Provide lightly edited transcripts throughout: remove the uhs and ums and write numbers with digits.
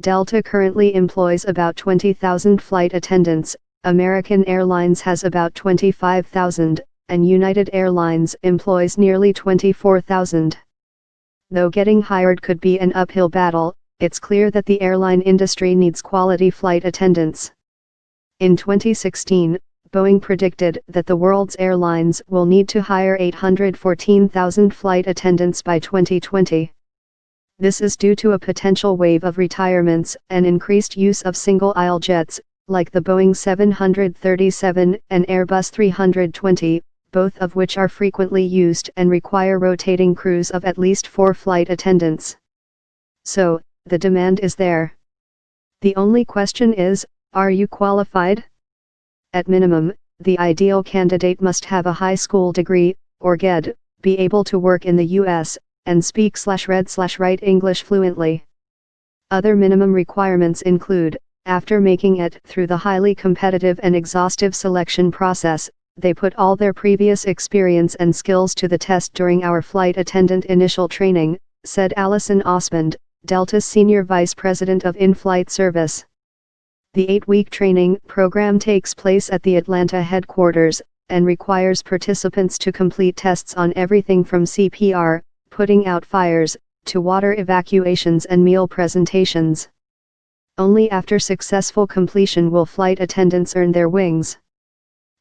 Delta currently employs about 20,000 flight attendants, American Airlines has about 25,000, and United Airlines employs nearly 24,000. Though getting hired could be an uphill battle, it's clear that the airline industry needs quality flight attendants. In 2016, Boeing predicted that the world's airlines will need to hire 814,000 flight attendants by 2020. This is due to a potential wave of retirements and increased use of single-aisle jets, like the Boeing 737 and Airbus 320, both of which are frequently used and require rotating crews of at least 4 flight attendants. So, the demand is there. The only question is, are you qualified? At minimum, the ideal candidate must have a high school degree, or GED, be able to work in the U.S., and speak/read/write English fluently. Other minimum requirements include, after making it through the highly competitive and exhaustive selection process, they put all their previous experience and skills to the test during our flight attendant initial training, said Allison Osmond, Delta's Senior Vice President of In-Flight Service. The 8-week training program takes place at the Atlanta headquarters, and requires participants to complete tests on everything from CPR, putting out fires, to water evacuations and meal presentations. Only after successful completion will flight attendants earn their wings.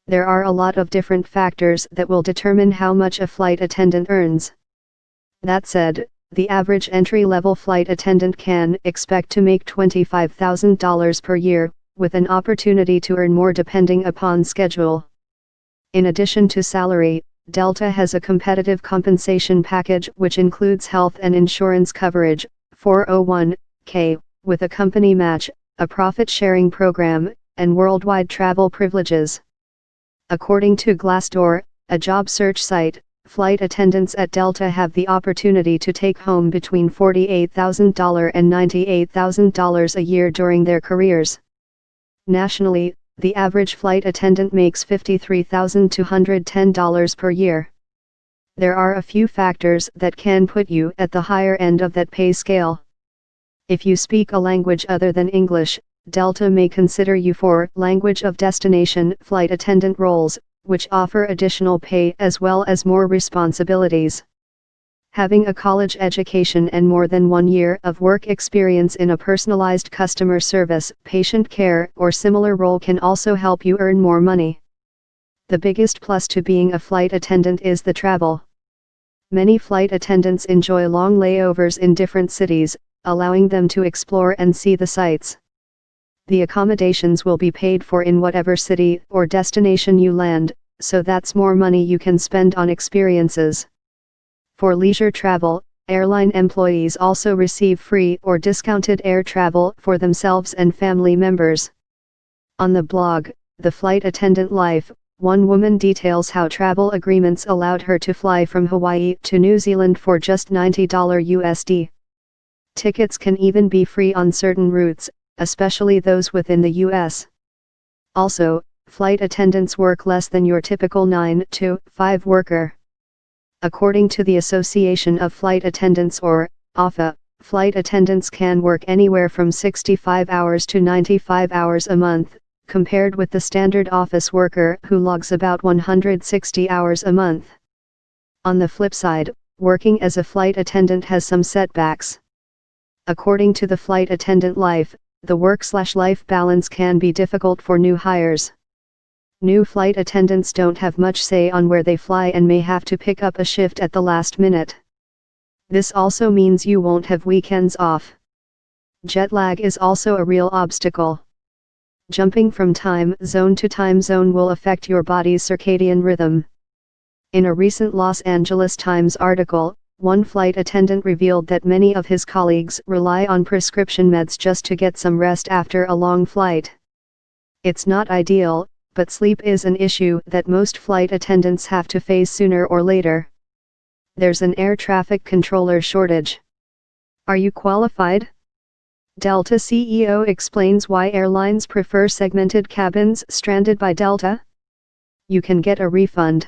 There are a lot of different factors that will determine how much a flight attendant earns. That said, the average entry-level flight attendant can expect to make $25,000 per year, with an opportunity to earn more depending upon schedule. In addition to salary, Delta has a competitive compensation package which includes health and insurance coverage, 401(k), with a company match, a profit-sharing program, and worldwide travel privileges. According to Glassdoor, a job search site, flight attendants at Delta have the opportunity to take home between $48,000 and $98,000 a year during their careers. Nationally, the average flight attendant makes $53,210 per year. There are a few factors that can put you at the higher end of that pay scale. If you speak a language other than English, Delta may consider you for language of destination flight attendant roles, which offer additional pay as well as more responsibilities. Having a college education and more than 1 year of work experience in a personalized customer service, patient care, or similar role can also help you earn more money. The biggest plus to being a flight attendant is the travel. Many flight attendants enjoy long layovers in different cities, allowing them to explore and see the sights. The accommodations will be paid for in whatever city or destination you land, so that's more money you can spend on experiences. For leisure travel, airline employees also receive free or discounted air travel for themselves and family members. On the blog, The Flight Attendant Life, one woman details how travel agreements allowed her to fly from Hawaii to New Zealand for just $90 USD. Tickets can even be free on certain routes, especially those within the U.S. Also, flight attendants work less than your typical 9-to-5 worker. According to the Association of Flight Attendants or AFA, flight attendants can work anywhere from 65 hours to 95 hours a month, compared with the standard office worker who logs about 160 hours a month. On the flip side, working as a flight attendant has some setbacks. According to the Flight Attendant Life, the work/life balance can be difficult for new hires. New flight attendants don't have much say on where they fly and may have to pick up a shift at the last minute. This also means you won't have weekends off. Jet lag is also a real obstacle. Jumping from time zone to time zone will affect your body's circadian rhythm. In a recent Los Angeles Times article, one flight attendant revealed that many of his colleagues rely on prescription meds just to get some rest after a long flight. It's not ideal, but sleep is an issue that most flight attendants have to face sooner or later. There's an air traffic controller shortage. Are you qualified? Delta CEO explains why airlines prefer segmented cabins stranded by Delta. You can get a refund.